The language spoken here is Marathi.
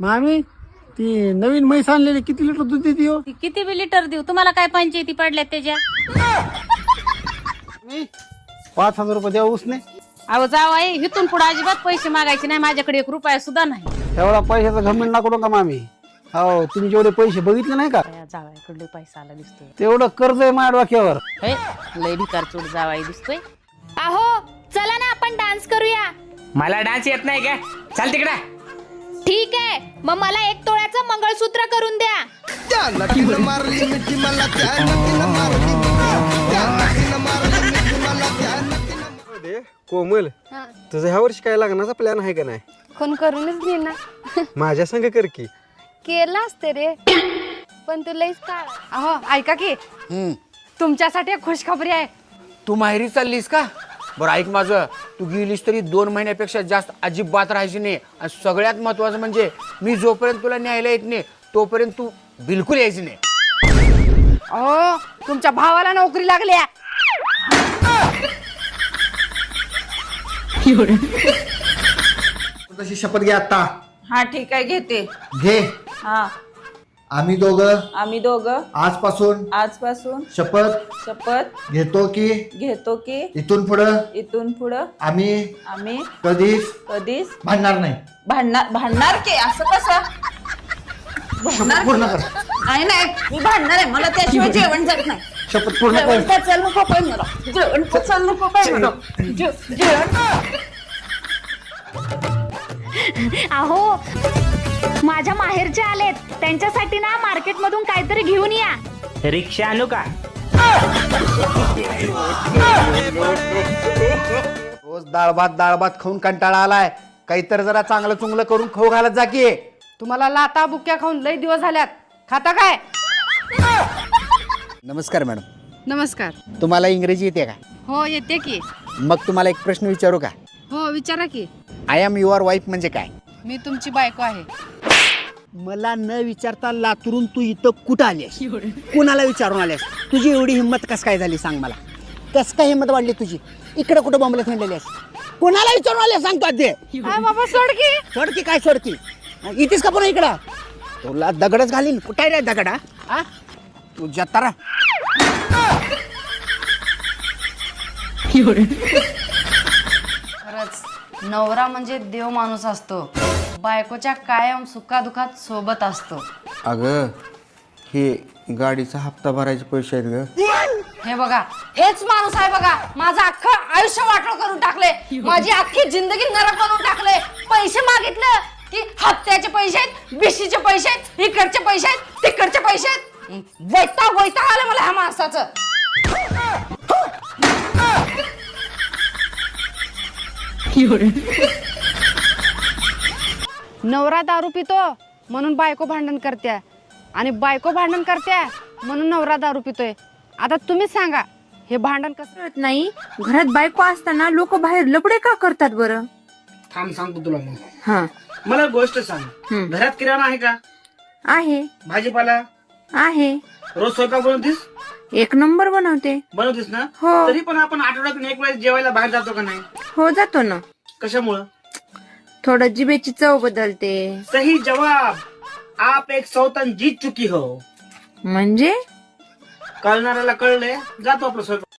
मामी ती नवीन म्हैस आणलेली किती लिटर दूध देते हो? ती किती बी लिटर देऊ तुम्हाला काय पंचायती पडल्यात त्याच्या? 5,000 रुपये द्या उसने. अहो जावाई इथून पुढे अजिबात पैसे मागायचे नाही, माझ्याकडे 1 रुपया सुद्धा नाही. एवढा पैशाचा घमंड नको नका मामी. हो तुम्ही जेवढे पैसे बघितले नाही का जावाईकडे पैसा आला दिसतोय. तेवढं कर्ज आहे माझ्या डोक्यावर. लय भिकार चोट जावाई दिसतोय. अहो चला ना आपण डान्स करूया. मला डान्स येत नाही का? चाल तिकडे. ठीक आहे मग मला 1 तोळ्याचं मंगळसूत्र करून द्या. कोमल तुझं ह्या वर्षी काय लग्नाचा प्लॅन आहे का नाही? कोण करूनच दे ना. माझ्या संग कर की. केलं असते रे पण तू लईच काळ. अहो ऐका की तुमच्यासाठी एक खुशखबरी आहे. तू माहेरी चाललीस का? बरं ऐक माझं, तू गेलीस तरी 2 महिन्यापेक्षा जास्त अजिबात राहायची नाही. आणि सगळ्यात महत्वाचं म्हणजे मी जोपर्यंत तुला न्यायला येत नाही तोपर्यंत तू बिलकुल यायची नाही. अहो तुमच्या भावाला नोकरी लागली आहे. तशी शपथ घे आता. हा ठीक आहे घेते. घे. हा आम्ही दोघं आजपासून शपथ घेतो की इथून पुढं आम्ही कधीच भांडणार नाही. भांडणार की असं कसं? शपथ पूर्ण कर. नाही मी भांडणार आहे. मला त्याशिवाय जेवण जात नाही. शपथ पूर्ण कर. जेवण पचायला नको काय मला. जेवण पचायला नको काय मला. जेवण अहो माझ्या माहेरचे आलेत, त्यांच्यासाठी ना मार्केट मधून काहीतरी घेऊन या. रिक्षा आणू का? रोज डाळ भात खाऊन कंटाळा आलाय. काहीतरी जरा चांगलं चुंगलं करून खाऊ घालत जा की. तुम्हाला लाता बुक्या खाऊन लई दिवस झाल्यात. खाता काय? नमस्कार मॅडम. नमस्कार. तुम्हाला इंग्रजी येते का? हो येते की. मग तुम्हाला एक प्रश्न विचारू का? हो विचारा की. आय एम युअर वाईफ म्हणजे काय? मी तुमची बायको आहे. मला न विचारता लातूरून तू इथं कुठं आलीस? कुणाला विचारून आलीस? तुझी एवढी हिंमत कस काय झाली सांग मला. कस काय हिंमत वाढली तुझी? इकडे कुठं बॉम्बला थांबलेली आहेस? कोणाला विचारून आले सांगतो आधी. बाबा सोड की. सोडकी काय सोडकी? इथेच का पुन्हा इकडं? तुला दगडच घालीन. कुठे रे दगड? हा तुझ्या तारा. खरंच नवरा म्हणजे देव माणूस असतो. बायकोच्या कायम सुखादुखात सोबत असतो. अगं हे गाडीचा हप्ता भरायचे पैसे आहेत ग. हे बघा हेच माणूस आहे बघा. माझं अख्खं आयुष्य वाटोळ करून टाकले. माझी अख्खी जिंदगी नरक करून टाकले. पैसे मागितलं की हप्त्याचे पैसे आहेत, बिशीचे पैसे आहेत, इकडचे पैसे आहेत, तिकडचे पैसे आहेत. वैताग आलं मला ह्या माणसाचं. नवरा दारू पितो म्हणून बायको भांडण करते आणि बायको भांडण करते म्हणून नवरा दारू पितोय. आता तुम्हीच सांगा हे भांडण कसं? नाही घरात बायको असताना लोक बाहेर लपडे का करतात बरं? थांब सांगतो तुला मग. हा मला गोष्ट सांग. घरात किराणा आहे का? आहे भाजीपाला आहे. रोज स्वयंपाक बनवतीस? 1 नंबर बनवतीस ना? हो. तरी पण आपण आठवड्यातून 1 वेळेस जेवायला बाहेर जातो का नाही? हो जातो ना. कशामुळं? थोडं जिभेची चव बदलते. सही जवाब. आप एक सौतन जीत चुकी हो. म्हणजे कळणाऱ्याला कळले जातो आपलं स्वयंपाक.